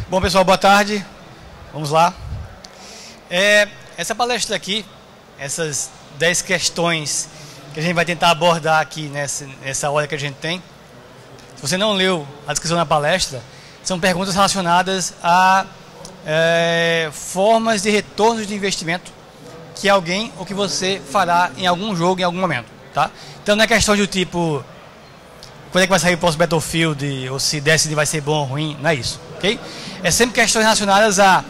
Bom, pessoal, boa tarde. Vamos lá. Essa palestra aqui, essas 10 questões que a gente vai tentar abordar aqui nessa hora que a gente tem. Se você não leu a descrição da palestra, são perguntas relacionadas a formas de retorno de investimento que alguém ou que você fará em algum jogo em algum momento, tá? Então não é questão do tipo quando é que vai sair o próximo Battlefield, ou se Destiny vai ser bom ou ruim, não é isso, ok? É sempre questões relacionadas a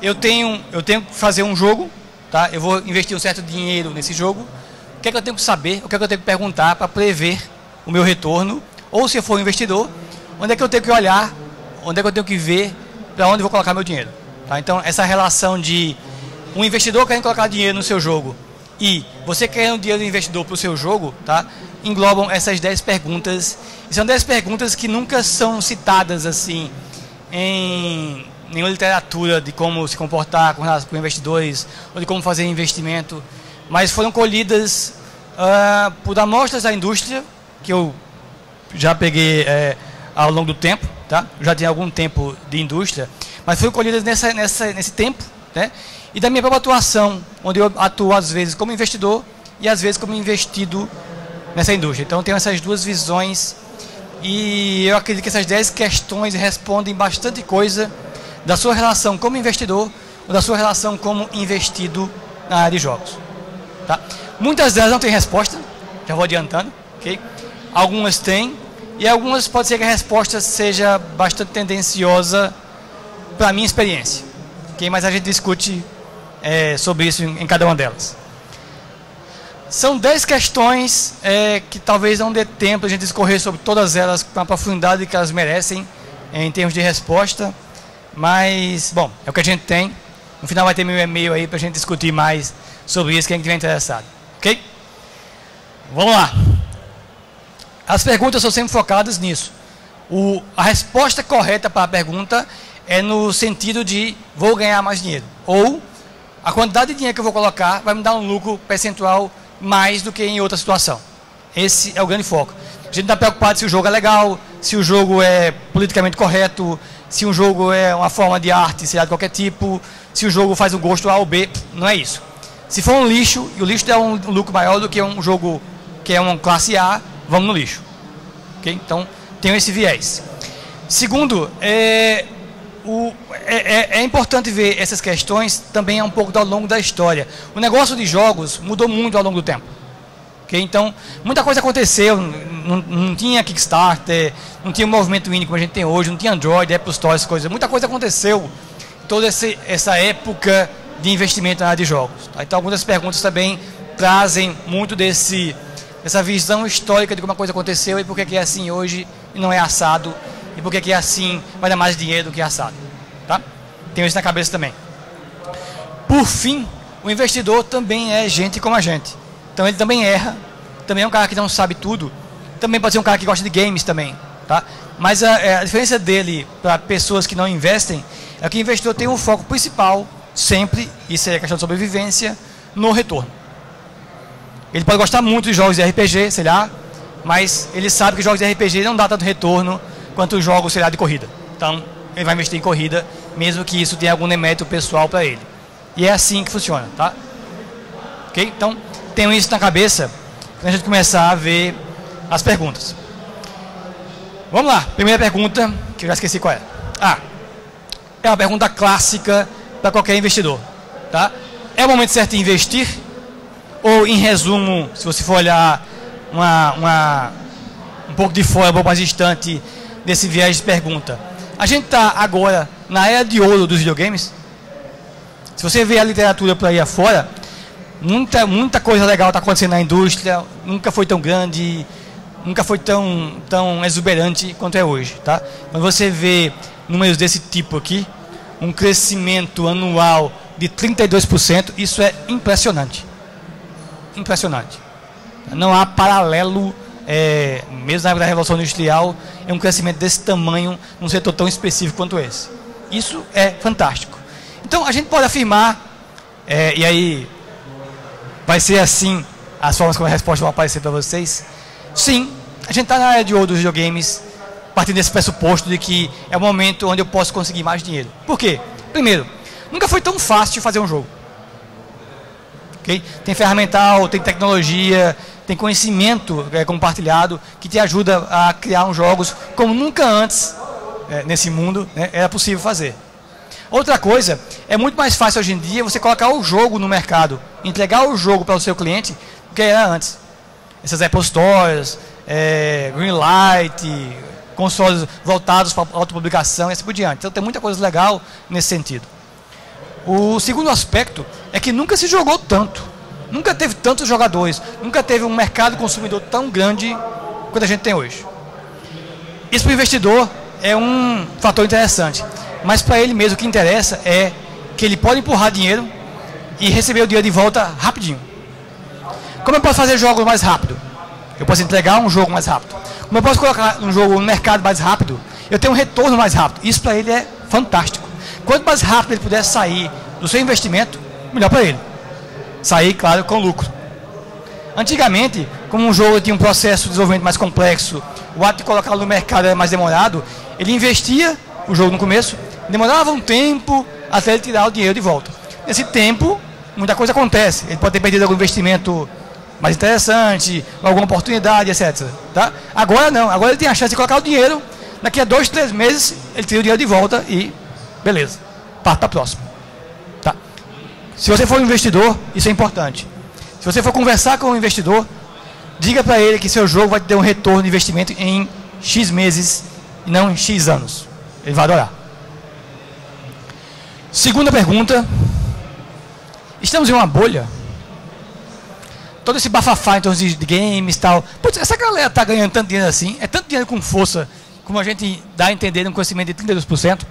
eu tenho que fazer um jogo, tá? Eu vou investir um certo dinheiro nesse jogo. O que é que eu tenho que saber? O que é que eu tenho que perguntar para prever o meu retorno? Ou se eu for um investidor, onde é que eu tenho que olhar? Onde é que eu tenho que ver para onde eu vou colocar meu dinheiro? Tá? Então essa relação de um investidor querendo colocar dinheiro no seu jogo e você querendo dinheiro do investidor para o seu jogo, tá? Englobam essas 10 perguntas. E são 10 perguntas que nunca são citadas assim em nenhuma literatura de como se comportar com relação a investidores ou de como fazer investimento, mas foram colhidas por amostras da indústria que eu já peguei ao longo do tempo, tá? Já tinha algum tempo de indústria, mas foram colhidas nesse tempo, né? E da minha própria atuação, onde eu atuo às vezes como investidor e às vezes como investido nessa indústria. Então eu tenho essas duas visões e eu acredito que essas 10 questões respondem bastante coisa da sua relação como investidor ou da sua relação como investido na área de jogos, tá? Muitas delas não têm resposta, já vou adiantando, ok? Algumas têm e algumas pode ser que a resposta seja bastante tendenciosa para a minha experiência, ok? Mas a gente discute sobre isso em cada uma delas. São 10 questões que talvez não dê tempo a gente discorrer sobre todas elas com a profundidade que elas merecem em termos de resposta, mas, bom, é o que a gente tem. No final vai ter meu e-mail aí para a gente discutir mais sobre isso, quem estiver interessado, ok? Vamos lá. As perguntas são sempre focadas nisso. A resposta correta para a pergunta é no sentido de vou ganhar mais dinheiro, ou a quantidade de dinheiro que eu vou colocar vai me dar um lucro percentual mais do que em outra situação. Esse é o grande foco. A gente não está preocupado se o jogo é legal, se o jogo é politicamente correto, se um jogo é uma forma de arte, seja de qualquer tipo, se o jogo faz um gosto A ou B, não é isso. Se for um lixo, e o lixo é um lucro maior do que um jogo que é uma classe A, vamos no lixo. Okay? Então, tem esse viés. Segundo, é importante ver essas questões também um pouco ao longo da história. O negócio de jogos mudou muito ao longo do tempo. Okay? Então, muita coisa aconteceu, não tinha Kickstarter, não tinha o movimento indie como a gente tem hoje, não tinha Android, Apple Store, essas coisas. Muita coisa aconteceu em toda essa época de investimento na área de jogos. Tá? Então, algumas perguntas também trazem muito dessa visão histórica de como a coisa aconteceu e por que é assim hoje e não é assado, e por que é assim vai dar mais dinheiro do que assado. Tá? Tenho isso na cabeça também. Por fim, o investidor também é gente como a gente. Então ele também erra, também é um cara que não sabe tudo, também pode ser um cara que gosta de games também, tá? Mas a diferença dele para pessoas que não investem é que o investidor tem um foco principal, sempre, isso é a questão de sobrevivência, no retorno. Ele pode gostar muito de jogos de RPG, sei lá, mas ele sabe que jogos de RPG não dá tanto retorno quanto os jogos, sei lá, de corrida. Então ele vai investir em corrida, mesmo que isso tenha algum demérito pessoal para ele. E é assim que funciona, tá? Ok? Então, tenho isso na cabeça para a gente começar a ver as perguntas. Vamos lá, primeira pergunta, que eu já esqueci qual é. É uma pergunta clássica para qualquer investidor, tá? É o momento certo de investir? Ou, em resumo, se você for olhar um pouco de fora, um pouco mais distante desse viés de pergunta, a gente está agora na era de ouro dos videogames? Se você vê a literatura por aí afora, muita coisa legal está acontecendo na indústria, nunca foi tão grande, nunca foi tão exuberante quanto é hoje, tá? Quando você vê números desse tipo aqui, um crescimento anual de 32%, isso é impressionante. Impressionante. Não há paralelo, mesmo na época da Revolução Industrial, é um crescimento desse tamanho num setor tão específico quanto esse. Isso é fantástico. Então a gente pode afirmar, e aí vai ser assim as formas como a resposta vai aparecer para vocês. Sim, a gente está na área de ouro dos videogames, partindo desse pressuposto de que é o momento onde eu posso conseguir mais dinheiro. Por quê? Primeiro, nunca foi tão fácil fazer um jogo. Okay? Tem ferramental, tem tecnologia, tem conhecimento compartilhado que te ajuda a criar uns jogos como nunca antes nesse mundo era possível fazer. Outra coisa, é muito mais fácil hoje em dia você colocar o jogo no mercado, entregar o jogo para o seu cliente do que era antes. Essas Apple Stores, Greenlight, consoles voltados para autopublicação e assim por diante. Então tem muita coisa legal nesse sentido. O segundo aspecto é que nunca se jogou tanto. Nunca teve tantos jogadores. Nunca teve um mercado consumidor tão grande quanto a gente tem hoje. Isso para o investidor é um fator interessante. Mas para ele mesmo o que interessa é que ele pode empurrar dinheiro e receber o dinheiro de volta rapidinho. Como eu posso fazer jogos mais rápido? Eu posso entregar um jogo mais rápido. Como eu posso colocar um jogo no mercado mais rápido? Eu tenho um retorno mais rápido. Isso para ele é fantástico. Quanto mais rápido ele puder sair do seu investimento, melhor para ele. Sair, claro, com lucro. Antigamente, como um jogo tinha um processo de desenvolvimento mais complexo, o ato de colocá-lo no mercado era mais demorado, ele investia o jogo no começo, demorava um tempo até ele tirar o dinheiro de volta. Nesse tempo, muita coisa acontece. Ele pode ter perdido algum investimento mais interessante, alguma oportunidade, etc. Tá? Agora não, agora ele tem a chance de colocar o dinheiro, daqui a 2, 3 meses ele tira o dinheiro de volta e beleza, parte para a próxima. Tá? Se você for um investidor, isso é importante. Se você for conversar com um investidor, diga para ele que seu jogo vai ter um retorno de investimento em X meses e não em X anos. Ele vai adorar. Segunda pergunta. Estamos em uma bolha? Todo esse bafafá em torno de games e tal. Putz, essa galera está ganhando tanto dinheiro assim, é tanto dinheiro com força, como a gente dá a entender um conhecimento de 32%.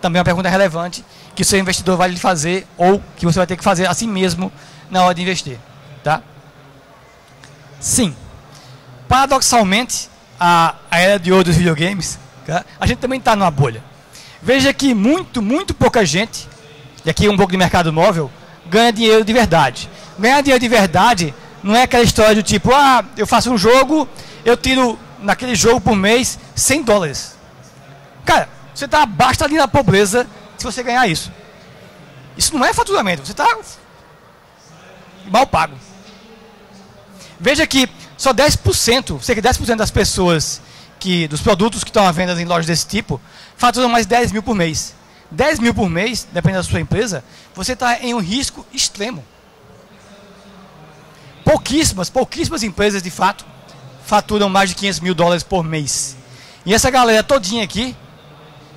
Também é uma pergunta relevante que o seu investidor vai lhe fazer ou que você vai ter que fazer assim mesmo na hora de investir. Tá? Sim. Paradoxalmente, a era de ouro dos videogames, tá? A gente também está numa bolha. Veja que muito pouca gente, e aqui um pouco de mercado móvel, ganha dinheiro de verdade. Ganhar dinheiro de verdade não é aquela história do tipo, eu faço um jogo, eu tiro naquele jogo por mês $100. Cara, você está abaixo ali na pobreza se você ganhar isso. Isso não é faturamento, você está mal pago. Veja que só 10%, cerca de 10% das pessoas, dos produtos que estão à venda em lojas desse tipo, faturam mais 10 mil por mês. 10 mil por mês, dependendo da sua empresa, você está em um risco extremo. Pouquíssimas empresas, de fato, faturam mais de $500 mil por mês. E essa galera todinha aqui,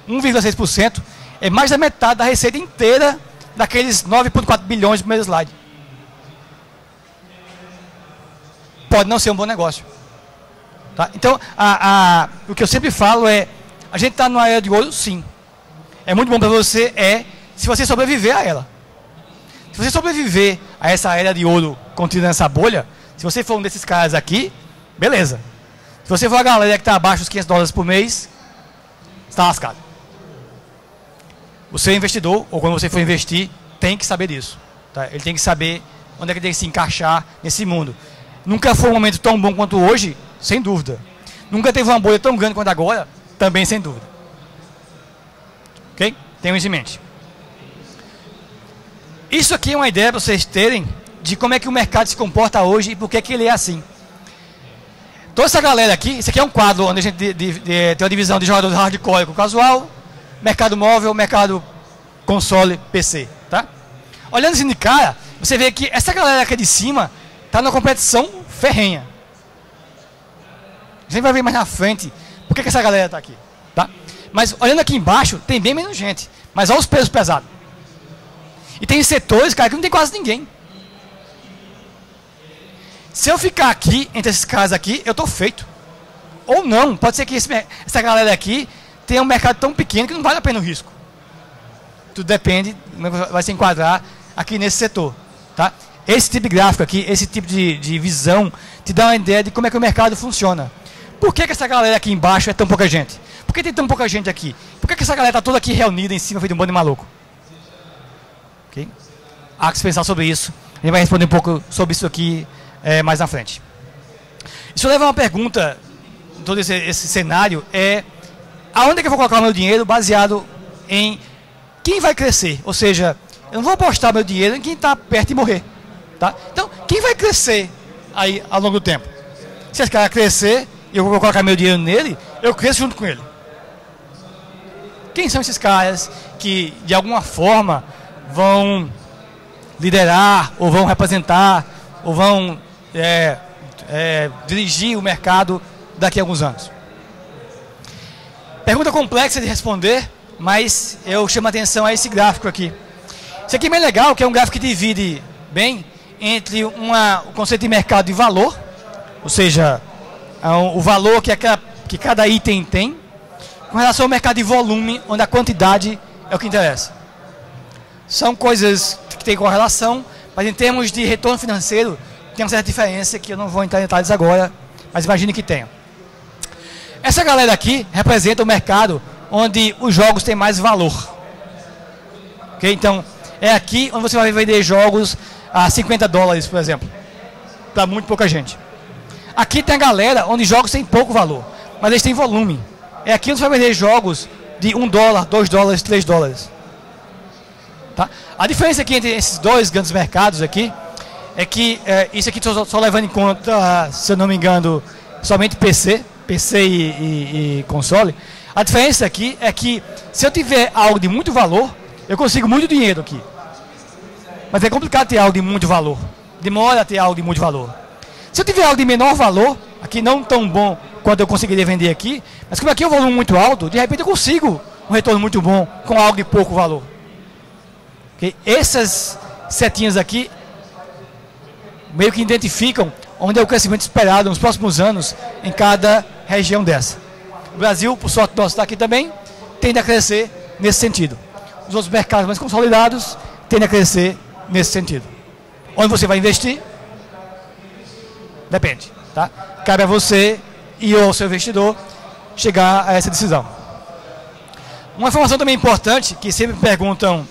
1,6%, é mais da metade da receita inteira daqueles 9,4 bilhões do primeiro slide. Pode não ser um bom negócio. Tá? Então, o que eu sempre falo é, a gente está numa era de ouro, sim. É muito bom para você, se você sobreviver a ela. Se você sobreviver a essa era de ouro contida nessa bolha, se você for um desses caras aqui, beleza. Se você for a galera que está abaixo dos $500 por mês, está lascado. O seu investidor, ou quando você for investir, tem que saber disso. Tá? Ele tem que saber onde é que ele tem que se encaixar nesse mundo. Nunca foi um momento tão bom quanto hoje, sem dúvida. Nunca teve uma bolha tão grande quanto agora, também sem dúvida. Ok? Tenham isso em mente. Isso aqui é uma ideia para vocês terem de como é que o mercado se comporta hoje e por que ele é assim. Toda essa galera aqui, isso aqui é um quadro onde a gente tem uma divisão de jogadores hardcore com casual, mercado móvel, mercado console, PC. Tá? Olhando assim de cara, você vê que essa galera aqui de cima está numa competição ferrenha. A gente vai ver mais na frente por que essa galera está aqui. Tá? Mas olhando aqui embaixo, tem bem menos gente. Mas olha os pesos pesados. E tem setores, cara, que não tem quase ninguém. Se eu ficar aqui, entre esses caras aqui, eu estou feito. Ou não, pode ser que essa galera aqui tenha um mercado tão pequeno que não vale a pena o risco. Tudo depende, vai se enquadrar aqui nesse setor. Tá? Esse tipo de gráfico aqui, esse tipo de visão, te dá uma ideia de como é que o mercado funciona. Por que essa galera aqui embaixo é tão pouca gente? Por que tem tão pouca gente aqui? Por que essa galera está toda aqui reunida em cima, feito um bando de maluco? Okay? Há que se pensar sobre isso. A gente vai responder um pouco sobre isso aqui mais na frente. Isso leva a uma pergunta todo esse cenário é aonde é que eu vou colocar o meu dinheiro baseado em quem vai crescer. Ou seja, eu não vou apostar meu dinheiro em quem está perto de morrer. Tá? Então, quem vai crescer aí ao longo do tempo? Se esse cara crescer e eu vou colocar meu dinheiro nele, eu cresço junto com ele. Quem são esses caras que, de alguma forma, vão liderar, ou vão representar, ou vão dirigir o mercado daqui a alguns anos? Pergunta complexa de responder, mas eu chamo a atenção a esse gráfico aqui. Isso aqui é bem legal, que é um gráfico que divide bem entre o conceito de mercado de valor, ou seja, o valor que cada item tem, com relação ao mercado de volume, onde a quantidade é o que interessa. São coisas que têm correlação, mas em termos de retorno financeiro, tem uma certa diferença que eu não vou entrar em detalhes agora, mas imagine que tenha. Essa galera aqui representa o mercado onde os jogos têm mais valor. Okay? Então, é aqui onde você vai vender jogos a $50, por exemplo, para muito pouca gente. Aqui tem a galera onde jogos têm pouco valor, mas eles têm volume. É aqui onde você vai vender jogos de $1, $2, $3. Tá? A diferença aqui entre esses dois grandes mercados aqui é que isso aqui só levando em conta, se eu não me engano, somente PC e console. A diferença aqui é que se eu tiver algo de muito valor, eu consigo muito dinheiro aqui. Mas é complicado ter algo de muito valor. Demora a ter algo de muito valor. Se eu tiver algo de menor valor, aqui não tão bom quanto eu conseguiria vender aqui, mas como aqui é um volume muito alto, de repente eu consigo um retorno muito bom com algo de pouco valor. Okay? Essas setinhas aqui meio que identificam onde é o crescimento esperado nos próximos anos em cada região dessa. O Brasil, por sorte nossa, está aqui também, tende a crescer nesse sentido. Os outros mercados mais consolidados tendem a crescer nesse sentido. Onde você vai investir? Depende. Tá? Cabe a você e ao seu investidor chegar a essa decisão. Uma informação também importante, que sempre perguntam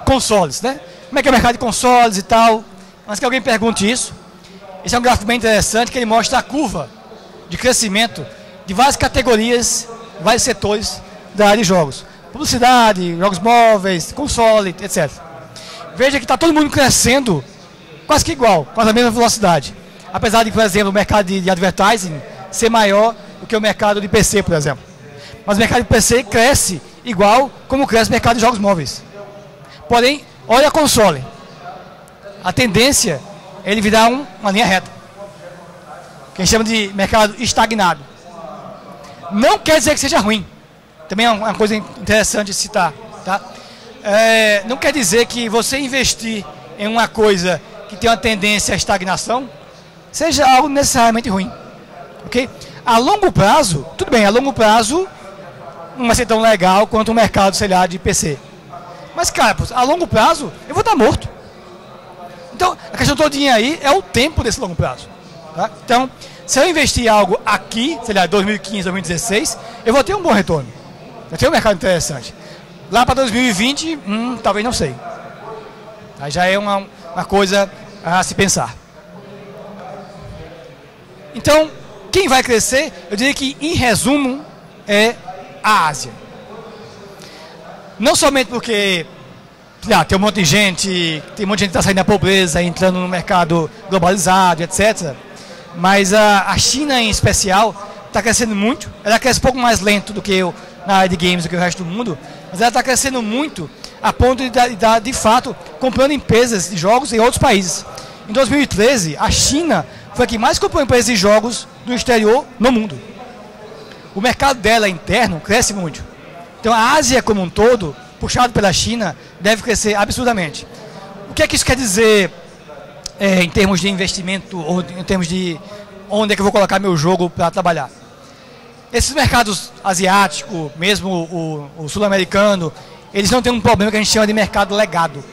consoles, né? Como é que é o mercado de consoles e tal? Antes que alguém pergunte isso, esse é um gráfico bem interessante que ele mostra a curva de crescimento de várias categorias, vários setores da área de jogos. Publicidade, jogos móveis, console, etc. Veja que está todo mundo crescendo quase que igual, com a mesma velocidade. Apesar de, por exemplo, o mercado de advertising ser maior do que o mercado de PC, por exemplo. Mas o mercado de PC cresce igual como cresce o mercado de jogos móveis. Porém, olha a console. A tendência é ele virar uma linha reta. Que a gente chama de mercado estagnado. Não quer dizer que seja ruim. Também é uma coisa interessante de citar. Tá? Não quer dizer que você investir em uma coisa que tem uma tendência à estagnação seja algo necessariamente ruim. Okay? A longo prazo, tudo bem, a longo prazo não vai ser tão legal quanto o mercado, sei lá, de PC. Mas, cara, a longo prazo eu vou estar morto. Então, a questão todinha aí é o tempo desse longo prazo. Tá? Então, se eu investir algo aqui, sei lá, 2015, 2016, eu vou ter um bom retorno. Vai ter um mercado interessante. Lá para 2020, talvez não sei. Aí já é uma coisa a se pensar. Então, quem vai crescer, eu diria que, em resumo, é a Ásia. Não somente porque tem um monte de gente, tem um monte de gente que está saindo da pobreza, entrando no mercado globalizado, etc. Mas a China, em especial, está crescendo muito. Ela cresce um pouco mais lento do que eu na área de games, do que o resto do mundo, mas ela está crescendo muito a ponto de fato, comprando empresas de jogos em outros países. Em 2013, a China foi a que mais comprou empresas de jogos do exterior no mundo. O mercado dela interno cresce muito. Então a Ásia como um todo, puxado pela China, deve crescer absurdamente. O que é que isso quer dizer em termos de investimento, ou em termos de onde é que eu vou colocar meu jogo para trabalhar? Esses mercados asiáticos, mesmo o sul-americano, eles não têm um problema que a gente chama de mercado legado.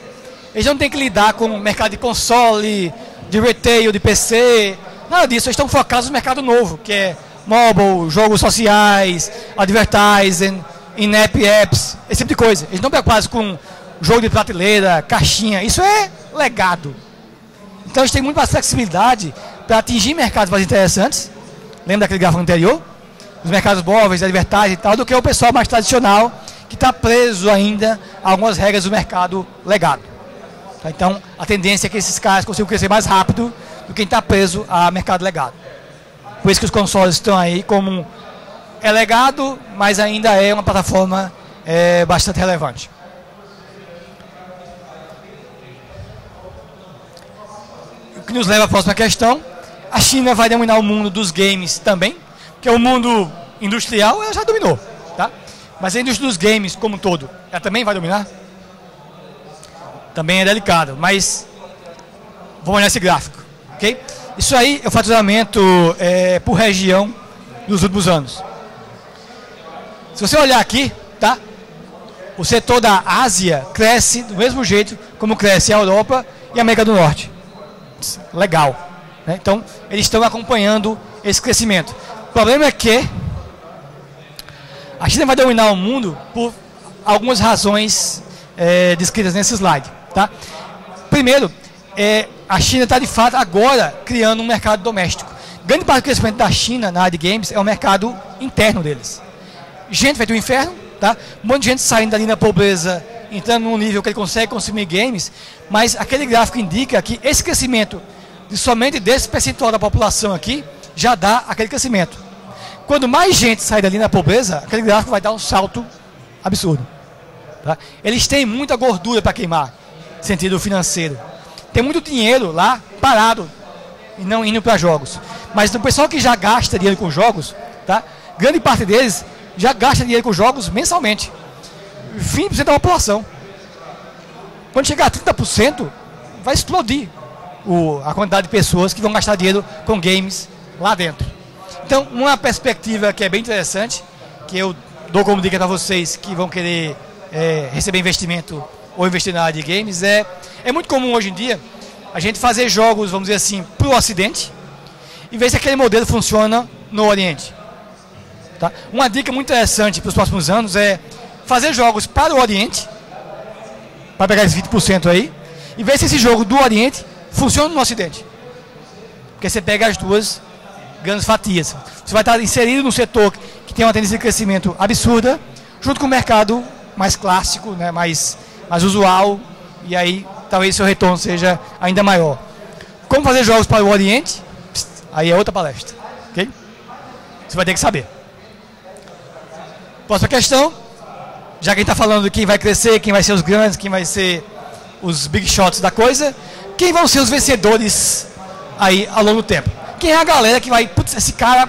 Eles não têm que lidar com o mercado de console, de retail, de PC, nada disso. Eles estão focados no mercado novo, que é mobile, jogos sociais, advertising, in-app apps, esse tipo de coisa. Eles não estão preocupados com jogo de prateleira, caixinha. Isso é legado. Então eles têm muito mais flexibilidade para atingir mercados mais interessantes lembra daquele gráfico anterior? Os mercados móveis, advertising e tal, do que o pessoal mais tradicional, que está preso ainda a algumas regras do mercado legado. Tá? Então, a tendência é que esses caras consigam crescer mais rápido do que quem está preso a mercado legado. Por isso que os consoles estão aí como é legado, mas ainda é uma plataforma bastante relevante. O que nos leva à próxima questão. A China vai dominar o mundo dos games também, porque o mundo industrial ela já dominou, tá? Mas a indústria dos games como um todo, ela também vai dominar? Também é delicado, mas vamos olhar esse gráfico, ok? Isso aí é o faturamento por região nos últimos anos. Se você olhar aqui, tá? O setor da Ásia cresce do mesmo jeito como cresce a Europa e a América do Norte. Legal. Né? Então, eles estão acompanhando esse crescimento. O problema é que a China vai dominar o mundo por algumas razões descritas nesse slide. Tá? Primeiro, a China está de fato agora criando um mercado doméstico. Grande parte do crescimento da China na área de games é o mercado interno deles. Gente vai ter o inferno, tá? Um monte de gente saindo dali na pobreza, entrando num nível que ele consegue consumir games, mas aquele gráfico indica que esse crescimento de somente desse percentual da população aqui já dá aquele crescimento. Quando mais gente sai dali na pobreza, aquele gráfico vai dar um salto absurdo. Tá? Eles têm muita gordura para queimar, no sentido financeiro. Tem muito dinheiro lá parado e não indo para jogos. Mas o pessoal que já gasta dinheiro com jogos, tá? Grande parte deles já gasta dinheiro com jogos mensalmente. 20% da população. Quando chegar a 30%, vai explodir a quantidade de pessoas que vão gastar dinheiro com games lá dentro. Então, uma perspectiva que é bem interessante, que eu dou como dica para vocês que vão querer receber investimento ou investir na área de games, é muito comum hoje em dia a gente fazer jogos, vamos dizer assim, para o Ocidente e ver se aquele modelo funciona no Oriente. Tá? Uma dica muito interessante para os próximos anos é fazer jogos para o Oriente, para pegar esses 20% aí, e ver se esse jogo do Oriente funciona no Ocidente. Porque você pega as duas grandes fatias. Você vai estar inserido num setor que tem uma tendência de crescimento absurda, junto com o mercado mais clássico, né, mais usual, e aí talvez seu retorno seja ainda maior. Como fazer jogos para o Oriente? Aí é outra palestra. Okay? Você vai ter que saber. Próxima questão. Já que a gente está falando de quem vai crescer, quem vai ser os grandes, quem vai ser os big shots da coisa, quem vão ser os vencedores aí ao longo do tempo? Quem é a galera que vai, putz, esse cara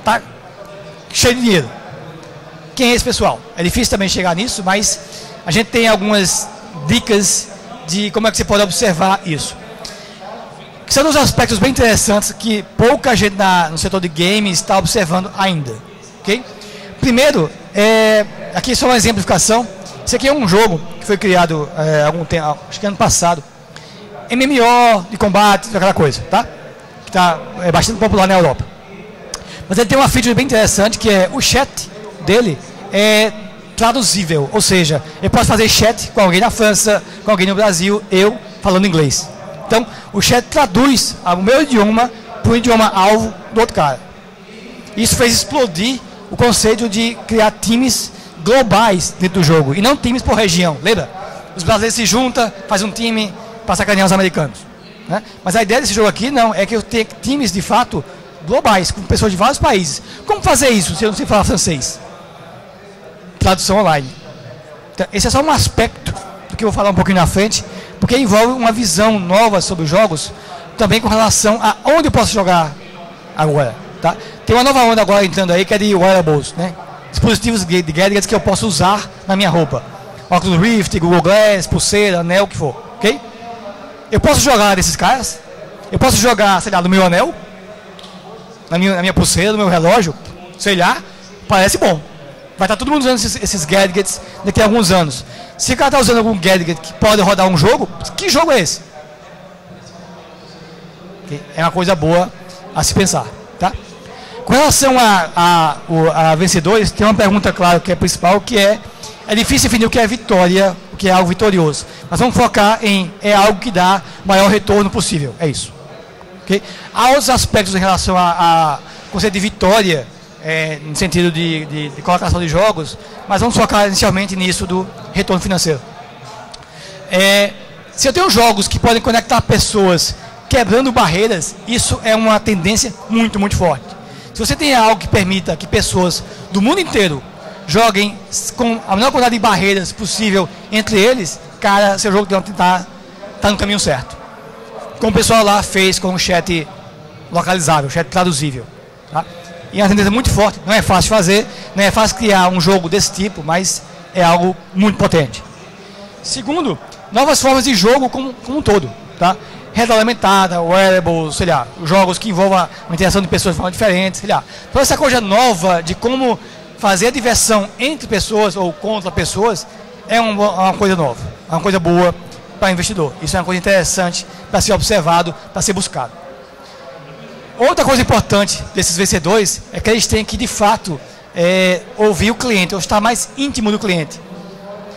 tá cheio de dinheiro? Quem é esse pessoal? É difícil também chegar nisso, mas a gente tem algumas dicas de como é que você pode observar isso. Que são uns aspectos bem interessantes que pouca gente no setor de games está observando ainda. Okay? Primeiro, aqui só uma exemplificação. Esse aqui é um jogo que foi criado algum tempo, acho que ano passado. MMO de combate, aquela coisa, tá? Que é bastante popular na Europa. Mas ele tem uma feature bem interessante, que é o chat dele é traduzível. Ou seja, eu posso fazer chat com alguém na França, com alguém no Brasil, eu falando inglês. Então, o chat traduz o meu idioma para o idioma alvo do outro cara. Isso fez explodir o conceito de criar times globais dentro do jogo, e não times por região, lembra? Os brasileiros se juntam, fazem um time para sacanear os americanos. Né? Mas a ideia desse jogo aqui não, é que eu tenha times de fato globais, com pessoas de vários países. Como fazer isso se eu não sei falar francês? Tradução online. Então, esse é só um aspecto do que eu vou falar um pouquinho na frente, porque envolve uma visão nova sobre os jogos, também com relação a onde eu posso jogar agora. Tá? Tem uma nova onda agora entrando aí, que é de wearables, né? Dispositivos de gadgets que eu posso usar na minha roupa. Oculus Rift, Google Glass, pulseira, anel, o que for. Ok? Eu posso jogar desses caras? Eu posso jogar, sei lá, no meu anel? Na minha pulseira, no meu relógio? Sei lá, parece bom. Vai estar todo mundo usando esses gadgets daqui a alguns anos. Se o cara está usando algum gadget que pode rodar um jogo, que jogo é esse? Okay? É uma coisa boa a se pensar. Tá? Com relação a vencedores, tem uma pergunta, claro, que é principal, que é difícil definir o que é vitória, o que é algo vitorioso. Mas vamos focar em algo que dá o maior retorno possível. É isso. Okay? Há outros aspectos em relação a conceito de vitória, no sentido de colocação de jogos, mas vamos focar inicialmente nisso do retorno financeiro. Se eu tenho jogos que podem conectar pessoas quebrando barreiras, isso é uma tendência muito, muito forte. Se você tem algo que permita que pessoas do mundo inteiro joguem com a menor quantidade de barreiras possível entre eles, cara, seu jogo está no caminho certo. Como o pessoal lá fez com o chat localizável, chat traduzível. Tá? E é uma tendência muito forte, não é fácil fazer, não é fácil criar um jogo desse tipo, mas é algo muito potente. Segundo, novas formas de jogo como um todo. Tá? Rede aumentada, wearables, sei lá, jogos que envolvam uma interação de pessoas de forma diferente, sei lá. Toda essa coisa nova de como fazer a diversão entre pessoas ou contra pessoas é uma coisa nova, é uma coisa boa para o investidor. Isso é uma coisa interessante para ser observado, para ser buscado. Outra coisa importante desses vencedores é que eles têm que, de fato, ouvir o cliente, ou estar mais íntimo do cliente.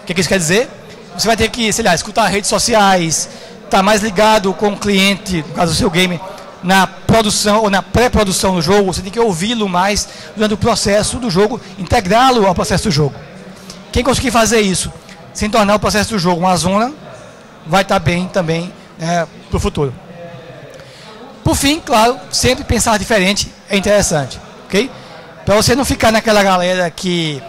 O que isso quer dizer? Você vai ter que, sei lá, escutar redes sociais, estar mais ligado com o cliente, no caso do seu game, na produção ou na pré-produção do jogo. Você tem que ouvi-lo mais durante o processo do jogo, integrá-lo ao processo do jogo. Quem conseguir fazer isso, sem tornar o processo do jogo uma zona, vai estar bem também para o futuro. Por fim, claro, sempre pensar diferente é interessante, ok? Para você não ficar naquela galera que,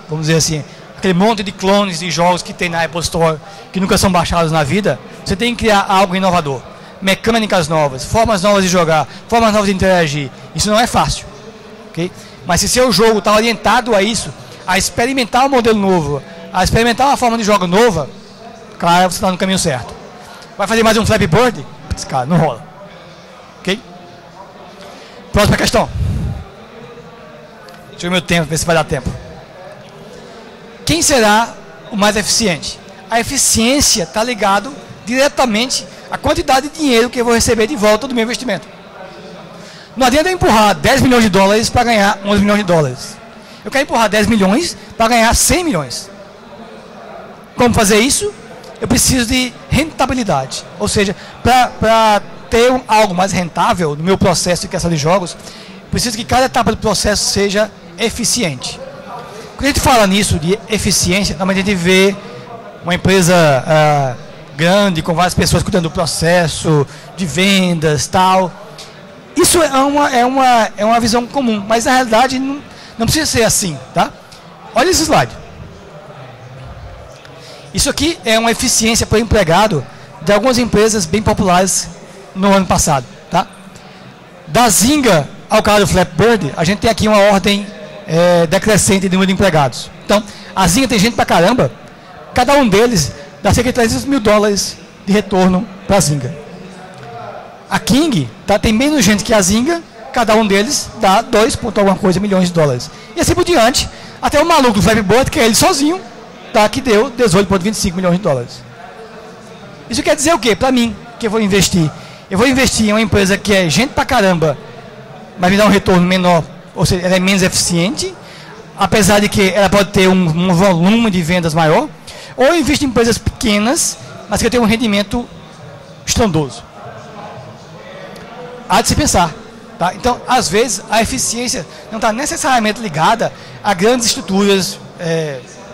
vamos dizer assim, aquele monte de clones de jogos que tem na Apple Store, que nunca são baixados na vida, você tem que criar algo inovador. Mecânicas novas, formas novas de jogar, formas novas de interagir. Isso não é fácil, ok? Mas se seu jogo está orientado a isso, a experimentar um modelo novo, a experimentar uma forma de jogo nova, claro, você está no caminho certo. Vai fazer mais um Flappy Bird? Putz, cara, não rola. Ok? Próxima questão. Deixa eu ver meu tempo, ver se vai dar tempo. Quem será o mais eficiente? A eficiência está ligado diretamente à quantidade de dinheiro que eu vou receber de volta do meu investimento. Não adianta eu empurrar 10 milhões de dólares para ganhar 11 milhões de dólares. Eu quero empurrar 10 milhões para ganhar 100 milhões. Como fazer isso? Eu preciso de rentabilidade. Ou seja, para ter algo mais rentável no meu processo de criação de jogos, preciso que cada etapa do processo seja eficiente. Quando a gente fala nisso de eficiência, normalmente a gente vê uma empresa grande, com várias pessoas cuidando do processo, de vendas, tal. Isso é uma visão comum, mas na realidade não precisa ser assim, tá? Olha esse slide. Isso aqui é uma eficiência por empregado de algumas empresas bem populares no ano passado, tá? Da Zynga ao cara do Flappy Bird, a gente tem aqui uma ordem decrescente de número de empregados. Então, a Zynga tem gente pra caramba, cada um deles dá cerca de 300 mil dólares de retorno para a Zynga. A King tem menos gente que a Zynga, cada um deles dá 2 ponto alguma coisa milhões de dólares. E assim por diante, até o maluco do Flappy Bird, que é ele sozinho, que deu 18,25 milhões de dólares. Isso quer dizer o quê? Para mim, que eu vou investir. Eu vou investir em uma empresa que é gente pra caramba, mas me dá um retorno menor, ou seja, ela é menos eficiente, apesar de que ela pode ter um volume de vendas maior, ou eu invisto em empresas pequenas, mas que eu tenho um rendimento estrondoso. Há de se pensar. Tá? Então, às vezes, a eficiência não está necessariamente ligada a grandes estruturas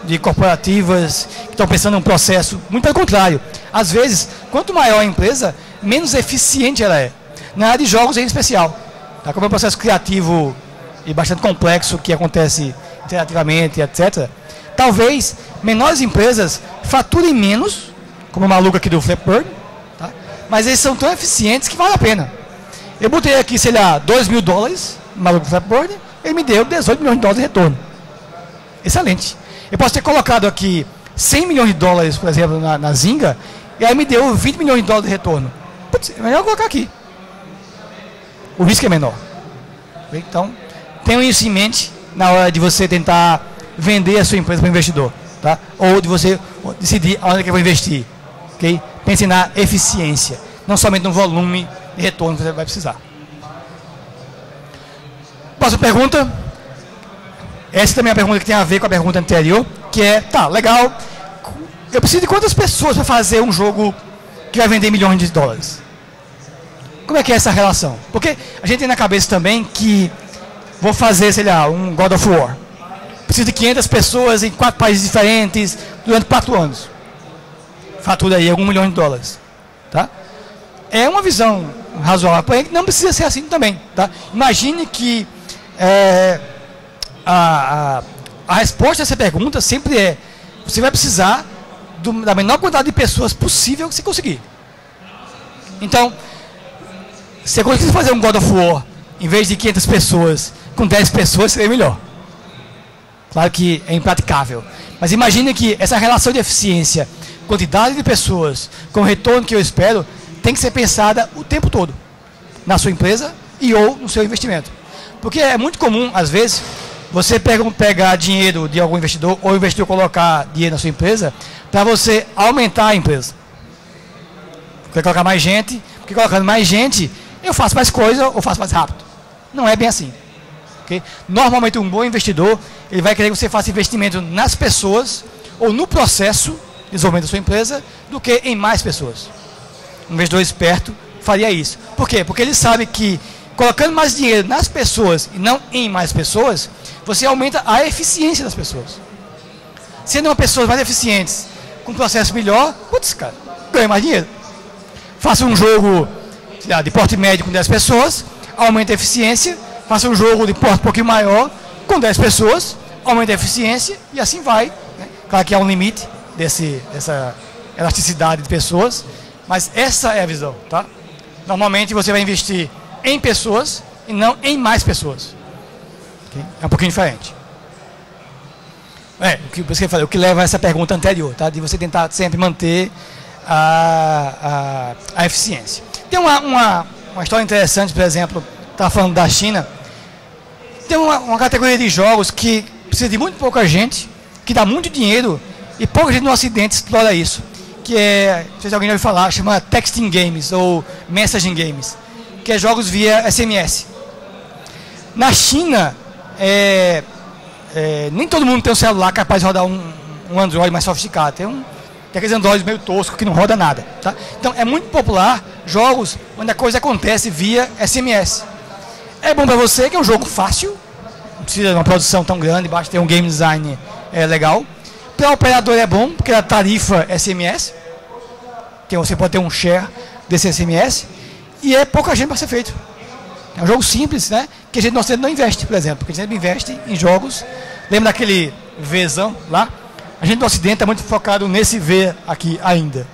de corporativas que estão pensando em um processo. Muito pelo contrário. Às vezes, quanto maior a empresa, menos eficiente ela é. Na área de jogos, em especial. Tá? Como é um processo criativo e bastante complexo, que acontece interativamente, etc., talvez menores empresas faturem menos, como o maluco aqui do Flappy Bird, tá? Mas eles são tão eficientes que vale a pena. Eu botei aqui, sei lá, 2 mil dólares, no maluco do Flappy Bird, ele me deu 18 milhões de dólares de retorno. Excelente. Eu posso ter colocado aqui 100 milhões de dólares, por exemplo, na Zynga, e aí me deu 20 milhões de dólares de retorno. Putz, é melhor colocar aqui. O risco é menor. Então, tenham isso em mente na hora de você tentar vender a sua empresa para o investidor, tá? Ou de você decidir onde que eu vou investir, ok? Pense na eficiência, não somente no volume de retorno que você vai precisar. Próxima pergunta. Essa também é uma pergunta que tem a ver com a pergunta anterior, que é, tá, legal, eu preciso de quantas pessoas para fazer um jogo que vai vender milhões de dólares? Como é que é essa relação? Porque a gente tem na cabeça também que vou fazer, sei lá, um God of War. Preciso de 500 pessoas em 4 países diferentes durante 4 anos. Fatura aí alguns milhões de dólares. Tá? É uma visão razoável, porém não precisa ser assim também. Tá? Imagine que a resposta a essa pergunta sempre é: você vai precisar da menor quantidade de pessoas possível que você conseguir. Então, se você conseguir fazer um God of War em vez de 500 pessoas, com 10 pessoas seria melhor. Claro que é impraticável. Mas imagine que essa relação de eficiência, quantidade de pessoas, com o retorno que eu espero, tem que ser pensada o tempo todo. Na sua empresa e ou no seu investimento. Porque é muito comum, às vezes, você pegar dinheiro de algum investidor, ou o investidor colocar dinheiro na sua empresa, para você aumentar a empresa. Quer colocar mais gente, porque colocando mais gente, eu faço mais coisa ou faço mais rápido. Não é bem assim. Okay? Normalmente um bom investidor, ele vai querer que você faça investimento nas pessoas ou no processo de desenvolvimento da sua empresa do que em mais pessoas. Um investidor esperto faria isso. Por quê? Porque ele sabe que colocando mais dinheiro nas pessoas e não em mais pessoas, você aumenta a eficiência das pessoas. Sendo uma pessoa mais eficientes, com um processo melhor, putz, cara, ganha mais dinheiro. Faça um jogo de porte médio com 10 pessoas, aumenta a eficiência. Faça um jogo de porte um pouquinho maior, com 10 pessoas, aumenta a eficiência e assim vai. Né? Claro que há um limite dessa elasticidade de pessoas, mas essa é a visão. Tá? Normalmente você vai investir em pessoas e não em mais pessoas. Okay? É um pouquinho diferente. O que leva a essa pergunta anterior, tá? De você tentar sempre manter a eficiência. Tem uma história interessante, por exemplo, estava falando da China. Tem uma categoria de jogos que precisa de muito pouca gente, que dá muito dinheiro e pouca gente no ocidente explora isso. Que é, não sei se alguém já ouviu falar, chama Texting Games ou Messaging Games, que é jogos via SMS. Na China, nem todo mundo tem um celular capaz de rodar um Android mais sofisticado. Tem aqueles Androids meio tosco que não roda nada. Tá? Então é muito popular jogos onde a coisa acontece via SMS. É bom para você, que é um jogo fácil, não precisa de uma produção tão grande, basta ter um game design legal. Para o operador é bom, porque a tarifa SMS, que você pode ter um share desse SMS, e é pouca gente para ser feito. É um jogo simples, né? Que a gente não investe, por exemplo, porque a gente sempre investe em jogos. Lembra daquele Vzão lá? A gente do Ocidente está muito focado nesse V aqui ainda,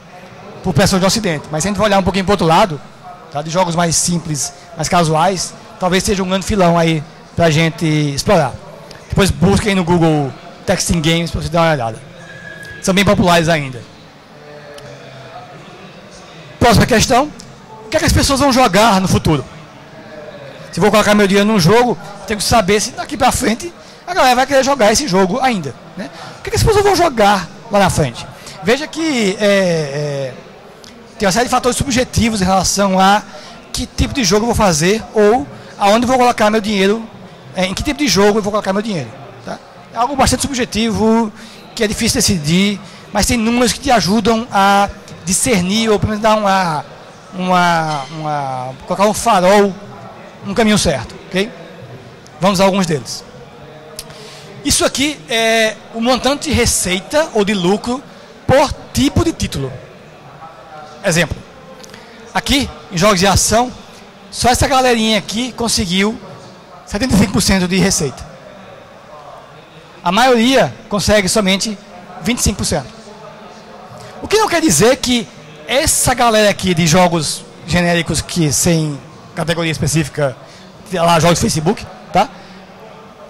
por pessoas do Ocidente. Mas se a gente for olhar um pouquinho para o outro lado, tá, de jogos mais simples, mais casuais, talvez seja um grande filão aí para a gente explorar. Depois busquem no Google Texting Games para você dar uma olhada. São bem populares ainda. Próxima questão. O que é que as pessoas vão jogar no futuro? Se vou colocar meu dinheiro num jogo, tenho que saber se daqui para frente a galera vai querer jogar esse jogo ainda. Né? O que é que as pessoas vão jogar lá na frente? Veja que tem uma série de fatores subjetivos em relação a que tipo de jogo eu vou fazer ou aonde eu vou colocar meu dinheiro, em que tipo de jogo eu vou colocar meu dinheiro. Tá? É algo bastante subjetivo, que é difícil decidir, mas tem números que te ajudam a discernir ou pelo menos dar colocar um farol no caminho certo. Okay? Vamos a alguns deles. Isso aqui é o montante de receita ou de lucro por tipo de título. Exemplo. Aqui, em jogos de ação, só essa galerinha aqui conseguiu 75% de receita. A maioria consegue somente 25%. O que não quer dizer que essa galera aqui de jogos genéricos que sem categoria específica, lá jogos Facebook, tá?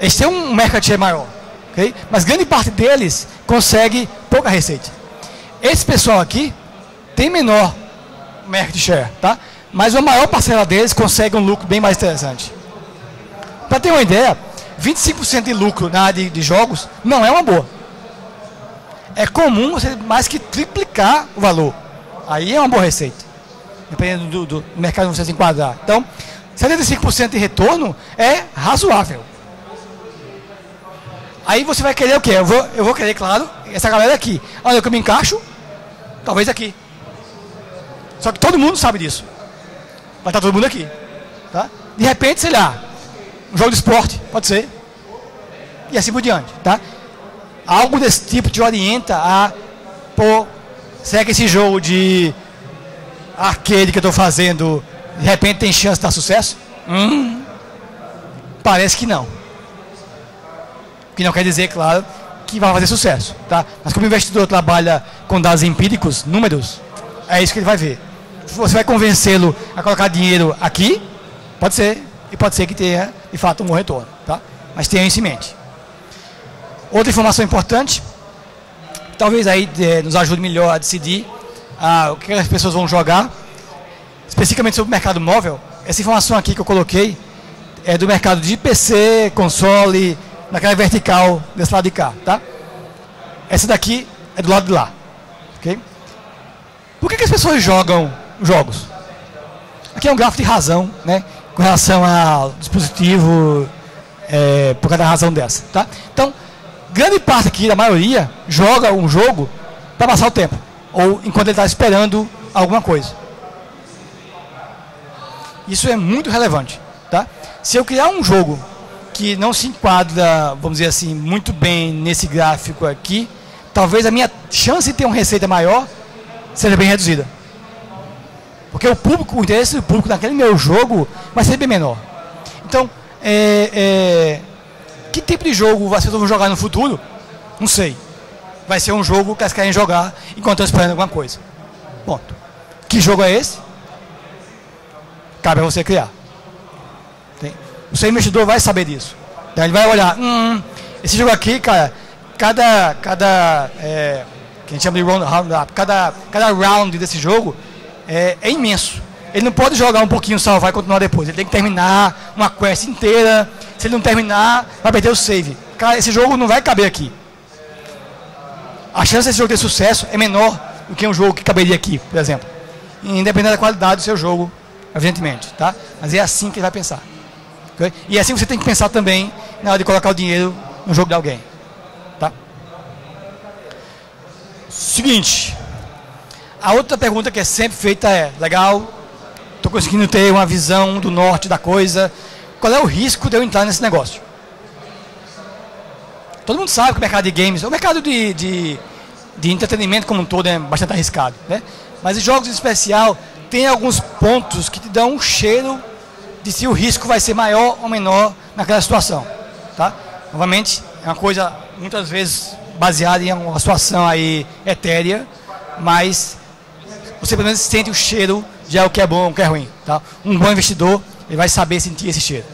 Eles têm um market share maior, okay? Mas grande parte deles consegue pouca receita. Esse pessoal aqui tem menor market share, tá? Mas a maior parcela deles consegue um lucro bem mais interessante. Para ter uma ideia, 25% de lucro na área de jogos não é uma boa. É comum você mais que triplicar o valor. Aí é uma boa receita, dependendo do mercado onde você se enquadrar. Então, 75% de retorno é razoável. Aí você vai querer o quê? Eu vou querer, claro, essa galera aqui. Olha, que eu me encaixo, talvez aqui. Só que todo mundo sabe disso. vai estar todo mundo aqui. Tá? De repente, sei lá, um jogo de esporte, pode ser. E assim por diante. Tá? Algo desse tipo te orienta a, pô, será que esse jogo de arcade que eu estou fazendo, de repente tem chance de dar sucesso? Parece que não. O que não quer dizer, claro, que vai fazer sucesso. Tá? Mas como o investidor trabalha com dados empíricos, números, é isso que ele vai ver. Você vai convencê-lo a colocar dinheiro aqui, pode ser, e pode ser que tenha, de fato, um bom retorno. Tá? Mas tenha isso em mente. Outra informação importante, talvez aí nos ajude melhor a decidir o que as pessoas vão jogar, especificamente sobre o mercado móvel. Essa informação aqui que eu coloquei é do mercado de PC, console, naquela vertical desse lado de cá. Tá? Essa daqui é do lado de lá. Okay? Por que as pessoas jogam jogos? Aqui é um gráfico de razão, né, com relação ao dispositivo, por causa da razão dessa. Tá? Então, grande parte aqui, da maioria, joga um jogo para passar o tempo, ou enquanto ele está esperando alguma coisa. Isso é muito relevante. Tá? Se eu criar um jogo que não se enquadra, vamos dizer assim, muito bem nesse gráfico aqui, talvez a minha chance de ter uma receita maior seja bem reduzida. Porque o interesse do público naquele meu jogo vai ser bem menor. Então, que tipo de jogo vocês vão jogar no futuro? Não sei. Vai ser um jogo que eles querem jogar enquanto estão esperando alguma coisa. Ponto. Que jogo é esse? Cabe a você criar. O seu investidor vai saber disso. Então ele vai olhar, esse jogo aqui, cara, que a gente chama de round-up, cada round desse jogo é imenso. Ele não pode jogar um pouquinho, salvar e continuar depois. Ele tem que terminar uma quest inteira. Se ele não terminar, vai perder o save. Cara, esse jogo não vai caber aqui. A chance desse jogo ter sucesso é menor do que um jogo que caberia aqui, por exemplo. Independente da qualidade do seu jogo, evidentemente. Tá? Mas é assim que ele vai pensar. Okay? E é assim que você tem que pensar também na hora de colocar o dinheiro no jogo de alguém. Tá? Seguinte. A outra pergunta que é sempre feita é, legal, estou conseguindo ter uma visão do norte da coisa, qual é o risco de eu entrar nesse negócio? Todo mundo sabe que o mercado de games, o mercado de entretenimento como um todo é bastante arriscado, né? Mas os jogos em especial tem alguns pontos que te dão um cheiro de se o risco vai ser maior ou menor naquela situação. Tá? Novamente, é uma coisa muitas vezes baseada em uma situação aí etérea, mas você pelo menos sente o cheiro de o que é bom ou o que é ruim. Tá? Um bom investidor ele vai saber sentir esse cheiro.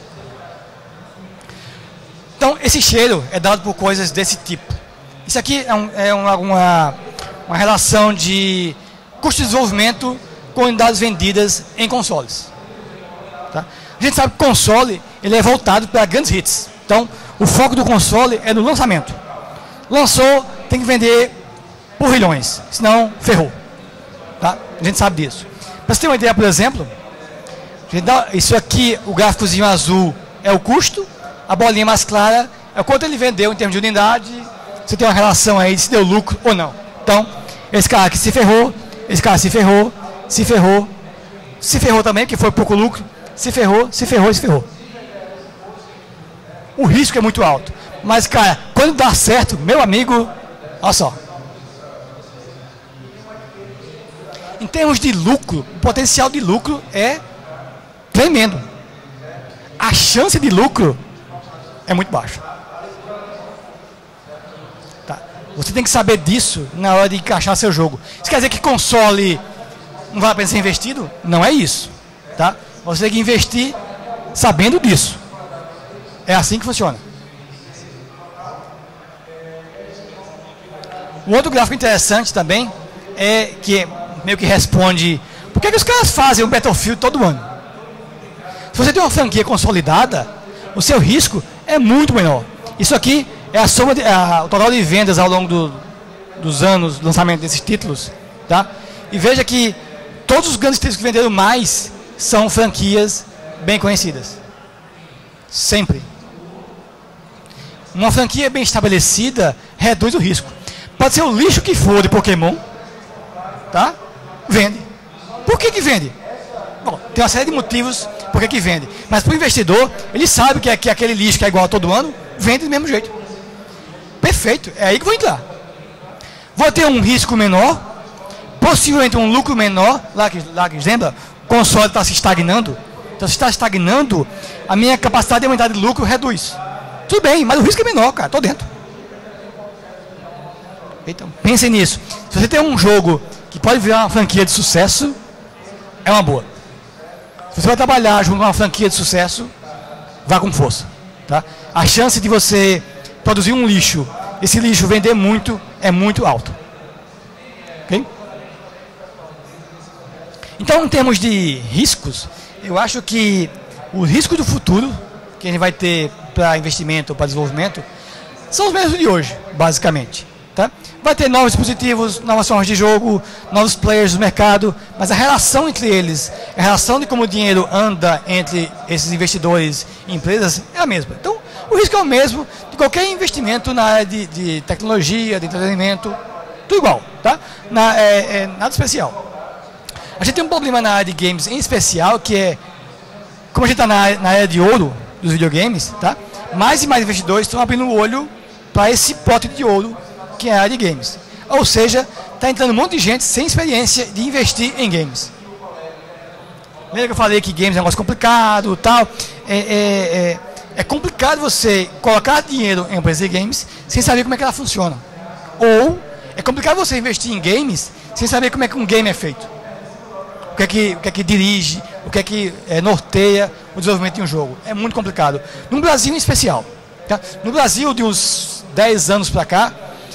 Então, esse cheiro é dado por coisas desse tipo. Isso aqui é uma relação de custo de desenvolvimento com unidades vendidas em consoles. Tá? A gente sabe que o console ele é voltado para grandes hits. Então, o foco do console é no lançamento. Lançou, tem que vender por milhões, senão ferrou. Tá? A gente sabe disso. Para você ter uma ideia, por exemplo, isso aqui, o gráficozinho azul é o custo, a bolinha mais clara é o quanto ele vendeu em termos de unidade. Você tem uma relação aí de se deu lucro ou não. Então, esse cara aqui se ferrou, esse cara se ferrou, se ferrou, se ferrou também, porque foi pouco lucro, se ferrou, se ferrou e se ferrou. O risco é muito alto. Mas, cara, quando dá certo, meu amigo, olha só. Em termos de lucro, o potencial de lucro é tremendo. A chance de lucro é muito baixa. Tá. Você tem que saber disso na hora de encaixar seu jogo. Isso quer dizer que console não vale a pena ser investido? Não é isso. Tá? Você tem que investir sabendo disso. É assim que funciona. Um outro gráfico interessante também é que meio que responde por que os caras fazem um Battlefield todo ano. Se você tem uma franquia consolidada, o seu risco é muito menor. Isso aqui é a soma o total de vendas ao longo dos anos do lançamento desses títulos. Tá? E veja que todos os grandes títulos que venderam mais são franquias bem conhecidas. Sempre. Uma franquia bem estabelecida reduz o risco. Pode ser o lixo que for de Pokémon, tá? Vende. Por que vende? Bom, tem uma série de motivos por que vende. Mas para o investidor, ele sabe que aquele lixo que é igual a todo ano, vende do mesmo jeito. Perfeito, é aí que vou entrar. Vou ter um risco menor, possivelmente um lucro menor, lá que lembra, o console está se estagnando. Então, se está estagnando, a minha capacidade de aumentar de lucro reduz. Tudo bem, mas o risco é menor, cara, estou dentro. Então, pensem nisso. Se você tem um jogo que pode virar uma franquia de sucesso, é uma boa. Se você vai trabalhar junto com uma franquia de sucesso, vá com força. Tá? A chance de você produzir um lixo, esse lixo vender muito, é muito alto. Ok? Então, em termos de riscos, eu acho que o risco do futuro, que a gente vai ter para investimento ou para desenvolvimento, são os mesmos de hoje, basicamente. Tá? Vai ter novos dispositivos, novas formas de jogo, novos players do mercado, mas a relação entre eles, a relação de como o dinheiro anda entre esses investidores e empresas é a mesma. Então, o risco é o mesmo de qualquer investimento na área de tecnologia, de entretenimento, tudo igual, tá? Nada especial. A gente tem um problema na área de games em especial, que é, como a gente está na área de ouro dos videogames, tá? Mais e mais investidores estão abrindo o olho para esse pote de ouro que é a área de games. Ou seja, está entrando um monte de gente sem experiência de investir em games. Lembra que eu falei que games é um negócio complicado e tal? É complicado você colocar dinheiro em uma empresa de games sem saber como é que ela funciona. Ou é complicado você investir em games sem saber como é que um game é feito. O que é que dirige, o que é que norteia o desenvolvimento de um jogo. É muito complicado. No Brasil em especial. Tá? No Brasil, de uns 10 anos para cá,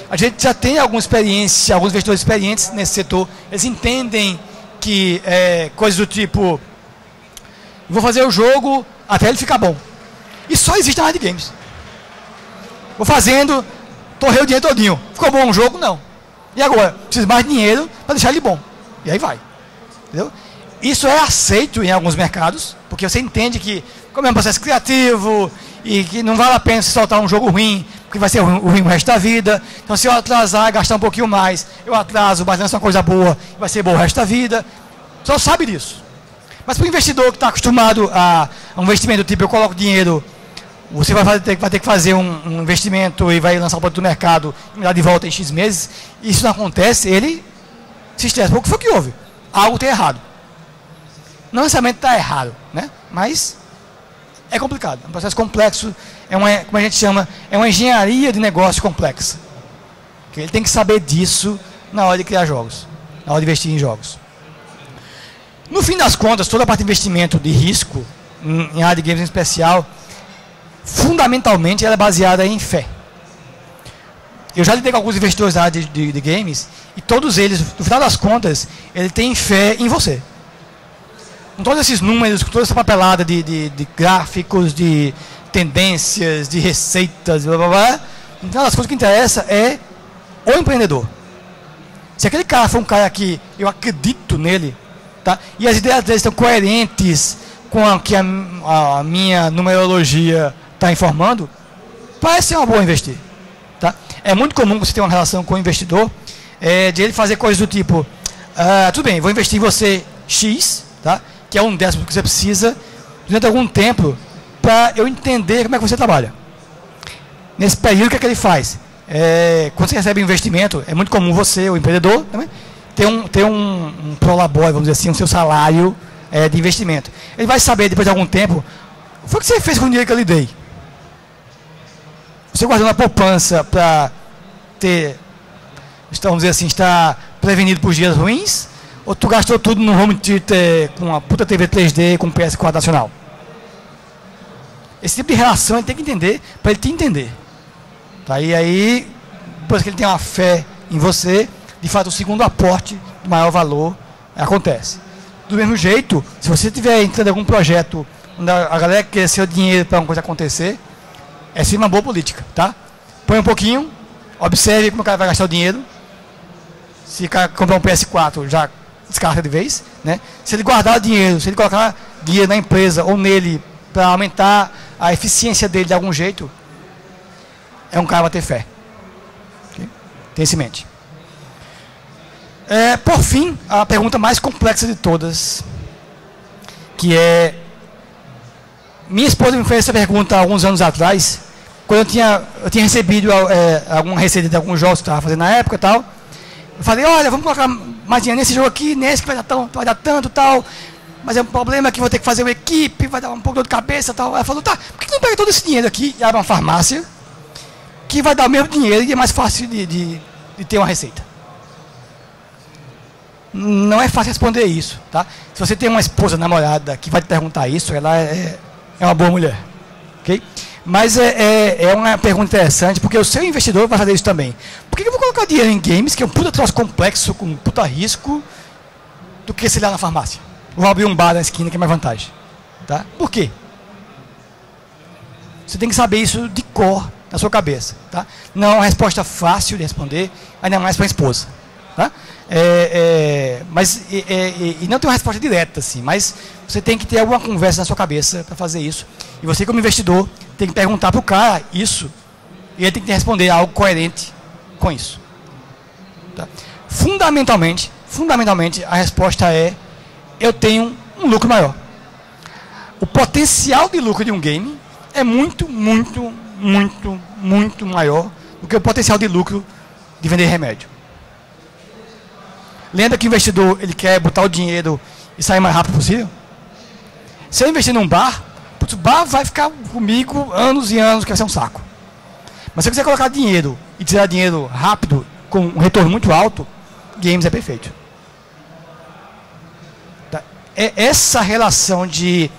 a gente já tem alguma experiência, alguns investidores experientes nesse setor. Eles entendem que coisas do tipo, vou fazer o jogo até ele ficar bom. E só existe na área de games. Vou fazendo, torrei o dinheiro todinho. Ficou bom o jogo? Não. E agora? Preciso mais dinheiro para deixar ele bom. E aí vai. Entendeu? Isso é aceito em alguns mercados, porque você entende que, como é um processo criativo, e que não vale a pena se soltar um jogo ruim, porque vai ser ruim o resto da vida. Então, se eu atrasar, gastar um pouquinho mais, eu atraso, mas lança uma coisa boa, vai ser boa o resto da vida. Só sabe disso. Mas para o investidor que está acostumado a um investimento tipo, eu coloco dinheiro, você vai ter que fazer um investimento e vai lançar o produto no mercado e me dar de volta em X meses, e isso não acontece, ele se estressa. O que foi que houve? Algo está errado. Não necessariamente está errado, né? Mas é complicado, é um processo complexo, como a gente chama, é uma engenharia de negócio complexa. Ele tem que saber disso na hora de criar jogos, na hora de investir em jogos. No fim das contas, toda a parte de investimento de risco, em área de games em especial, fundamentalmente ela é baseada em fé. Eu já lidei com alguns investidores da área de games, e todos eles, no final das contas, eles têm fé em você. Com todos esses números, com toda essa papelada de gráficos, de tendências, de receitas, blá blá blá, no final das contas o que interessa é o empreendedor. Se aquele cara for um cara que eu acredito nele, tá? E as ideias dele estão coerentes com o que a minha numerologia está informando, parece ser uma boa investir. Tá? É muito comum você ter uma relação com o investidor, de ele fazer coisas do tipo, tudo bem, vou investir em você X, tá? Que é 1/10 do que você precisa, durante algum tempo, para eu entender como é que você trabalha. Nesse período, o que é que ele faz? Quando você recebe um investimento, é muito comum você, o empreendedor, também, ter um prolabore, vamos dizer assim, o seu salário de investimento. Ele vai saber, depois de algum tempo, o que foi que você fez com o dinheiro que eu lhe dei? Você guardou na poupança para ter, vamos dizer assim, estar prevenido por dias ruins? Ou tu gastou tudo no home theater com uma puta TV 3D com PS4 nacional? Esse tipo de relação ele tem que entender para ele te entender. Tá? E aí, depois que ele tem uma fé em você, de fato o segundo aporte de maior valor acontece. Do mesmo jeito, se você estiver entrando em algum projeto onde a galera quer seu dinheiro para uma coisa acontecer, é sim uma boa política, tá? Põe um pouquinho, observe como o cara vai gastar o dinheiro. Se o cara comprar um PS4, já descarta de vez, né? Se ele guardar o dinheiro, se ele colocar dinheiro na empresa ou nele para aumentar a eficiência dele de algum jeito, é um cara que vai ter fé. Okay? Tem isso em mente. Por fim, a pergunta mais complexa de todas. que é... Minha esposa me fez essa pergunta há alguns anos atrás, quando eu tinha recebido alguma receita de alguns jogos que eu estava fazendo na época e tal. Eu falei, olha, vamos colocar mais dinheiro nesse jogo aqui, nesse que vai dar tanto tal. Mas é um problema que vou ter que fazer uma equipe, vai dar um pouco de dor de cabeça e tal. Ela falou, tá, por que não pega todo esse dinheiro aqui e abre uma farmácia, que vai dar o mesmo dinheiro e é mais fácil de ter uma receita? Não é fácil responder isso, tá? Se você tem uma esposa, namorada, que vai te perguntar isso, ela é uma boa mulher, ok? Mas é uma pergunta interessante, porque o seu investidor vai fazer isso também. Por que eu vou colocar dinheiro em games, que é um puta troço complexo, com um puta risco, do que se lá na farmácia? Vou abrir um bar na esquina, que é mais vantagem. Tá? Por quê? Você tem que saber isso de cor na sua cabeça. Tá? Não é uma resposta fácil de responder, ainda mais para a esposa. Tá? E não tem uma resposta direta, assim, mas você tem que ter alguma conversa na sua cabeça para fazer isso. E você, como investidor, tem que perguntar para o cara isso, e ele tem que responder algo coerente com isso. Tá? Fundamentalmente, a resposta é: eu tenho um lucro maior. O potencial de lucro de um game é muito, muito, muito, muito maior do que o potencial de lucro de vender remédio. Lembra que o investidor ele quer botar o dinheiro e sair mais rápido possível? Se eu investir num bar, o bar vai ficar comigo anos e anos, que vai ser um saco. Mas se eu quiser colocar dinheiro e tirar dinheiro rápido, com um retorno muito alto, games é perfeito. É essa relação de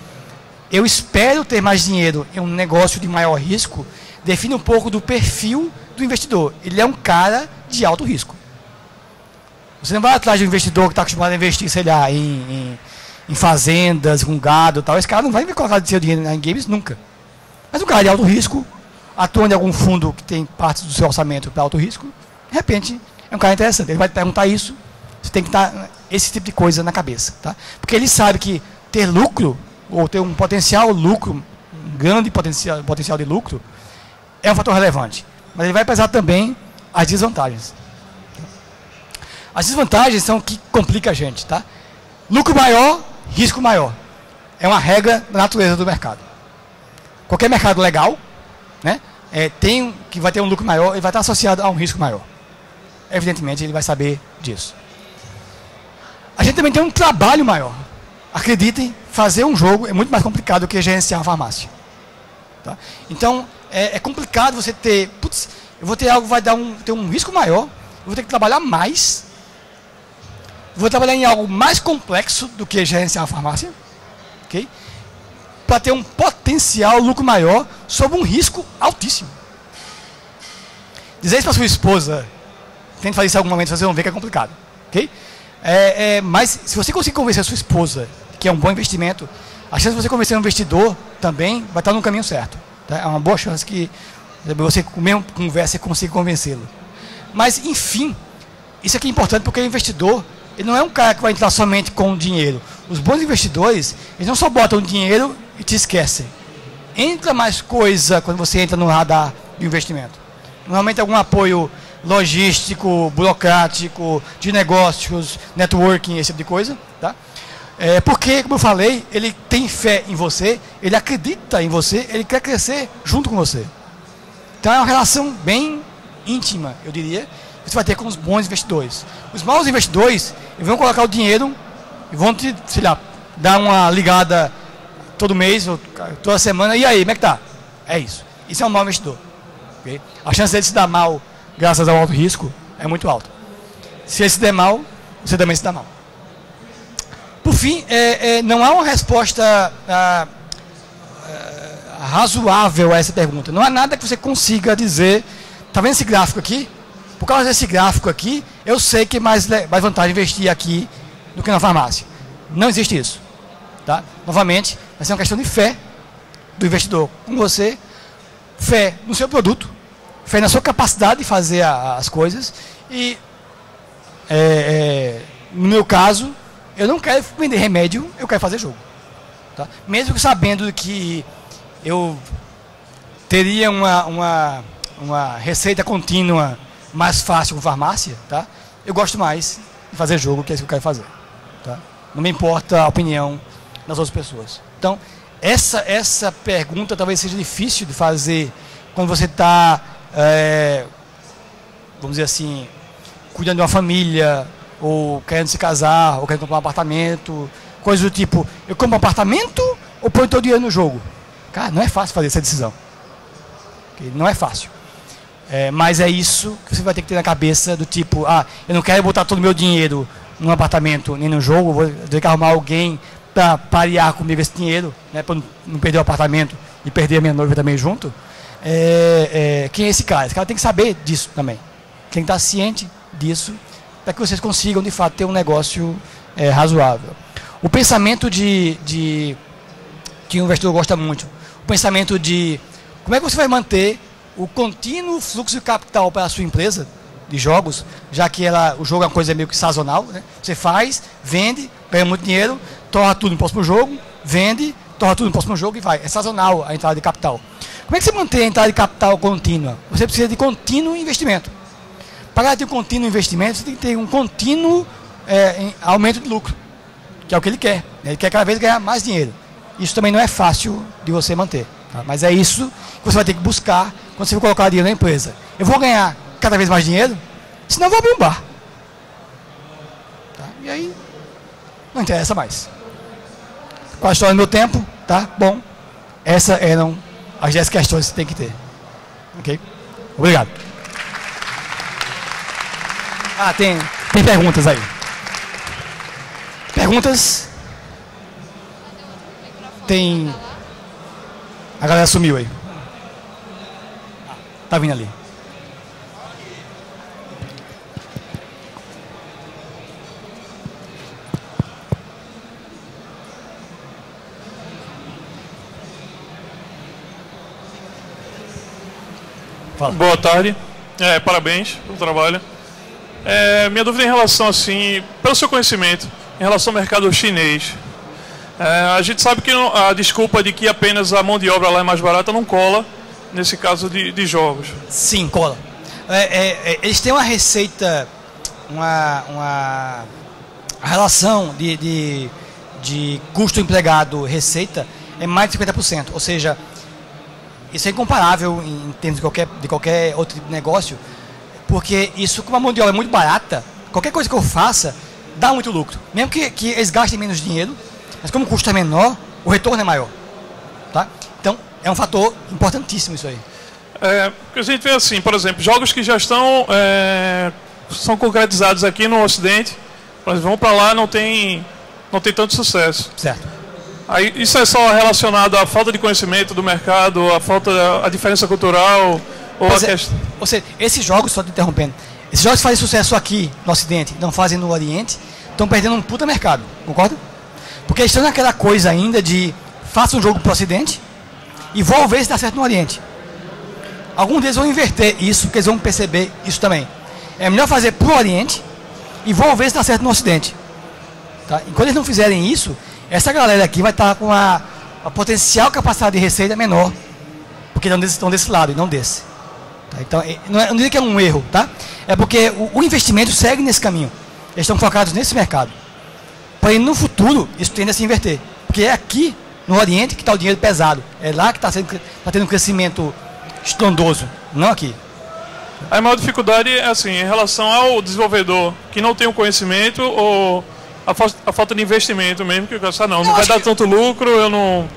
eu espero ter mais dinheiro em um negócio de maior risco, define um pouco do perfil do investidor. Ele é um cara de alto risco. Você não vai atrás de um investidor que está acostumado a investir, sei lá, em fazendas, com gado e tal. Esse cara não vai colocar seu dinheiro em games nunca. Mas um cara de alto risco, atuando em algum fundo que tem parte do seu orçamento para alto risco, de repente é um cara interessante. Ele vai te perguntar isso, você tem que estar esse tipo de coisa na cabeça. Tá? Porque ele sabe que ter lucro, ou ter um potencial lucro, um grande potencial de lucro, é um fator relevante. Mas ele vai pesar também as desvantagens. As desvantagens são o que complica a gente. Tá? Lucro maior, risco maior. É uma regra da natureza do mercado. Qualquer mercado legal, né, que vai ter um lucro maior, ele vai estar associado a um risco maior. Evidentemente, ele vai saber disso. A gente também tem um trabalho maior. Acreditem, fazer um jogo é muito mais complicado do que gerenciar uma farmácia. Tá? Então, é complicado você ter... Putz, eu vou ter algo que vai ter um risco maior, eu vou ter que trabalhar mais, vou trabalhar em algo mais complexo do que gerenciar uma farmácia, okay? Para ter um potencial lucro maior sob um risco altíssimo. Dizer isso para sua esposa, tente fazer isso em algum momento, vocês vão ver que é complicado. Okay? Mas se você conseguir convencer a sua esposa que é um bom investimento, a chance de você convencer um investidor também vai estar no caminho certo. Tá? É uma boa chance que você, com a mesma conversa, consiga convencê-lo. Mas, enfim, isso aqui é importante porque o investidor, ele não é um cara que vai entrar somente com dinheiro. Os bons investidores, eles não só botam dinheiro e te esquecem. Entra mais coisa quando você entra no radar de investimento. Normalmente algum apoio logístico, burocrático, de negócios, networking, esse tipo de coisa. Tá? Porque, como eu falei, ele tem fé em você, ele acredita em você, ele quer crescer junto com você. Então é uma relação bem íntima, eu diria, que você vai ter com os bons investidores. Os maus investidores, eles vão colocar o dinheiro e vão te, sei lá, dar uma ligada todo mês, ou toda semana, e aí, como é que tá? É isso. Isso é um mau investidor. Okay? A chance dele se dar mal, graças ao alto risco, é muito alta. Se ele se der mal, você também se dá mal. Por fim, não há uma resposta razoável a essa pergunta. Não há nada que você consiga dizer, está vendo esse gráfico aqui? Por causa desse gráfico aqui, eu sei que é mais vantagem investir aqui do que na farmácia. Não existe isso. Tá? Novamente, vai ser uma questão de fé do investidor com você, fé no seu produto, fé na sua capacidade de fazer as coisas e, no meu caso, eu não quero vender remédio, eu quero fazer jogo. Tá? Mesmo sabendo que eu teria uma receita contínua mais fácil com farmácia, tá? Eu gosto mais de fazer jogo, que é isso que eu quero fazer. Tá? Não me importa a opinião nas outras pessoas. Então, essa pergunta talvez seja difícil de fazer quando você está, vamos dizer assim, cuidando de uma família, ou querendo se casar, ou querendo comprar um apartamento, coisa do tipo, eu compro um apartamento ou põe todo o dinheiro no jogo? Cara, não é fácil fazer essa decisão. Não é fácil. Mas é isso que você vai ter que ter na cabeça, do tipo, eu não quero botar todo o meu dinheiro num apartamento nem no jogo, vou ter que arrumar alguém para parear comigo esse dinheiro, né, para não perder o apartamento e perder a minha noiva também junto. Quem é esse cara? Esse cara tem que saber disso também. Tem que estar ciente disso para que vocês consigam, de fato, ter um negócio razoável. O pensamento que o investidor gosta muito, o pensamento de como é que você vai manter o contínuo fluxo de capital para a sua empresa de jogos, já que o jogo é uma coisa meio que sazonal, né? Você faz, vende, ganha muito dinheiro, torra tudo no próximo jogo, vende, torra tudo no próximo jogo e vai. É sazonal a entrada de capital. Como é que você mantém a entrada de capital contínua? Você precisa de contínuo investimento. Para ter um contínuo investimento, você tem que ter um contínuo aumento de lucro, que é o que ele quer. Ele quer cada vez ganhar mais dinheiro. Isso também não é fácil de você manter. Tá? Mas é isso que você vai ter que buscar quando você for colocar dinheiro na empresa. Eu vou ganhar cada vez mais dinheiro, senão eu vou abrir um bar. Tá? E aí, não interessa mais. Com a história do meu tempo, tá? Bom, essas eram as 10 questões que você tem que ter. Ok? Obrigado. Tem perguntas aí. Perguntas? Tem. A galera sumiu aí. Tá vindo ali. Fala. Boa tarde. Parabéns pelo trabalho. Minha dúvida em relação, assim, pelo seu conhecimento, em relação ao mercado chinês. A gente sabe que a desculpa de que apenas a mão de obra lá é mais barata não cola nesse caso de jogos. Sim, cola. Eles têm uma receita, uma relação de custo empregado receita é mais de 50%. Ou seja, isso é incomparável em termos de qualquer outro tipo de negócio, porque isso, como a mão de obra é muito barata, qualquer coisa que eu faça dá muito lucro. Mesmo que eles gastem menos dinheiro, mas como o custo é menor, o retorno é maior. Tá? Então, é um fator importantíssimo isso aí. Porque a gente vê assim, por exemplo, jogos que já são concretizados aqui no Ocidente, por exemplo, vão para lá não tem tanto sucesso. Certo. Aí, isso é só relacionado à falta de conhecimento do mercado, à diferença cultural, ou a questão... Ou seja, esses jogos, só te interrompendo, esses jogos que fazem sucesso aqui no Ocidente, não fazem no Oriente, estão perdendo um puta mercado, concorda? Porque eles estão naquela coisa ainda de faça um jogo pro Ocidente e vou ver se dá certo no Oriente. Alguns deles vão inverter isso, porque eles vão perceber isso também. É melhor fazer pro Oriente e vou ver se dá certo no Ocidente. Tá? Enquanto eles não fizerem isso, essa galera aqui vai estar com a potencial capacidade de receita menor, porque estão desse lado e não desse. Tá? Então, não digo que é um erro, tá? É porque o investimento segue nesse caminho. Eles estão focados nesse mercado. Porém, no futuro, isso tende a se inverter. Porque é aqui, no Oriente, que está o dinheiro pesado. É lá que está tendo um crescimento estrondoso, não aqui. A maior dificuldade é assim, em relação ao desenvolvedor que não tem o conhecimento ou a falta de investimento mesmo, que o cara não vai dar tanto lucro, eu não...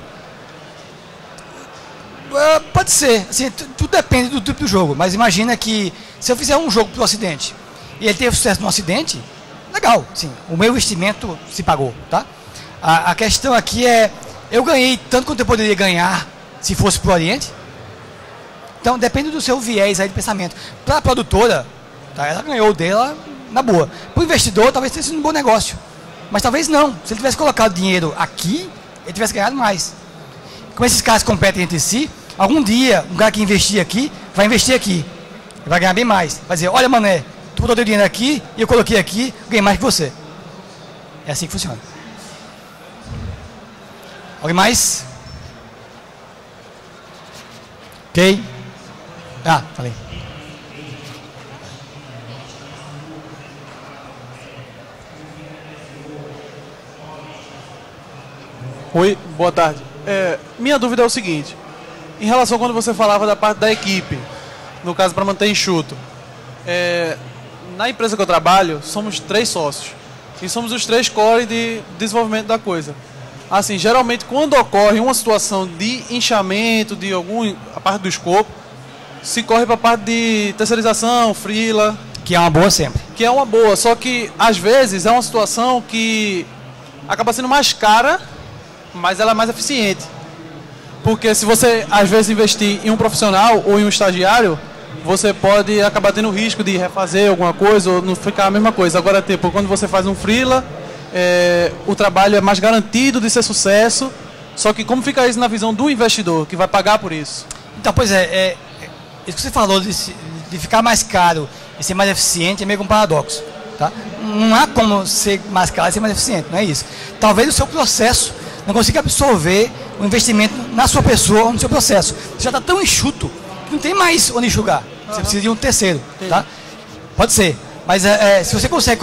Pode ser, assim, tudo depende do tipo do jogo, mas imagina que se eu fizer um jogo para o Ocidente e ele teve sucesso no Ocidente, legal, sim, o meu investimento se pagou, tá? A questão aqui é, eu ganhei tanto quanto eu poderia ganhar se fosse para o Oriente? Então depende do seu viés aí de pensamento. Para a produtora, tá, ela ganhou dela na boa. Para o investidor, talvez tenha sido um bom negócio, mas talvez não. Se ele tivesse colocado dinheiro aqui, ele tivesse ganhado mais. Como esses caras competem entre si, algum dia um cara que investir aqui vai investir aqui, vai ganhar bem mais. Vai dizer, olha mané, tu botou teu dinheiro aqui e eu coloquei aqui, ganhei mais que você. É assim que funciona. Alguém mais? Ok? Falei. Oi, boa tarde. Minha dúvida é o seguinte, em relação a quando você falava da parte da equipe, no caso para manter enxuto, na empresa que eu trabalho, somos 3 sócios, e somos os 3 core de desenvolvimento da coisa. Assim, geralmente quando ocorre uma situação de inchamento, a parte do escopo, se corre para a parte de terceirização, freela. Que é uma boa sempre. Que é uma boa, só que às vezes é uma situação que acaba sendo mais cara, mas ela é mais eficiente. Porque se você às vezes investir em um profissional ou em um estagiário, você pode acabar tendo o risco de refazer alguma coisa ou não ficar a mesma coisa. Agora, tipo, quando você faz um freela, o trabalho é mais garantido de ser sucesso, só que como fica isso na visão do investidor, que vai pagar por isso? Então, pois isso que você falou de ficar mais caro e ser mais eficiente é meio que um paradoxo. Tá? Não há como ser mais caro e ser mais eficiente, não é isso. Talvez o seu processo não consiga absorver o investimento na sua pessoa ou no seu processo. Você já está tão enxuto que não tem mais onde enxugar. Você precisa de um terceiro. Tá? Pode ser. Mas se você consegue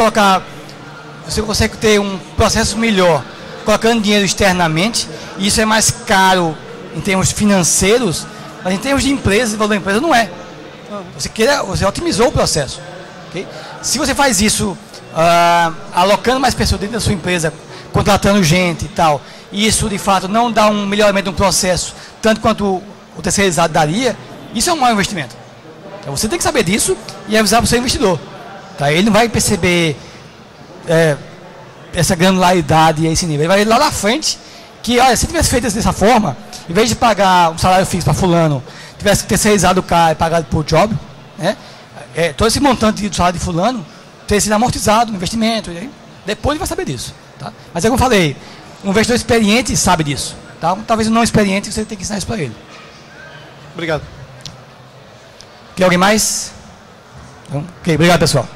você consegue ter um processo melhor colocando dinheiro externamente, e isso é mais caro em termos financeiros, mas em termos de empresa, de valor da empresa, não é. Você otimizou o processo. Okay? Se você faz isso alocando mais pessoas dentro da sua empresa, contratando gente e tal, e isso de fato não dá um melhoramento do processo, tanto quanto o terceirizado daria, isso é um mau investimento. Então você tem que saber disso e avisar para o seu investidor. Tá? Ele não vai perceber essa granularidade e esse nível. Ele vai lá na frente que, olha, se tivesse feito dessa forma, em vez de pagar um salário fixo para fulano, tivesse terceirizado o cara e pagado por job, né? Todo esse montante do salário de fulano ter sido amortizado no investimento. E aí, depois ele vai saber disso. Tá? Mas é como eu falei, um investidor experiente sabe disso. Tá? Talvez um não experiente, você tem que ensinar isso para ele. Obrigado. Tem alguém mais? Não? Ok, obrigado, pessoal.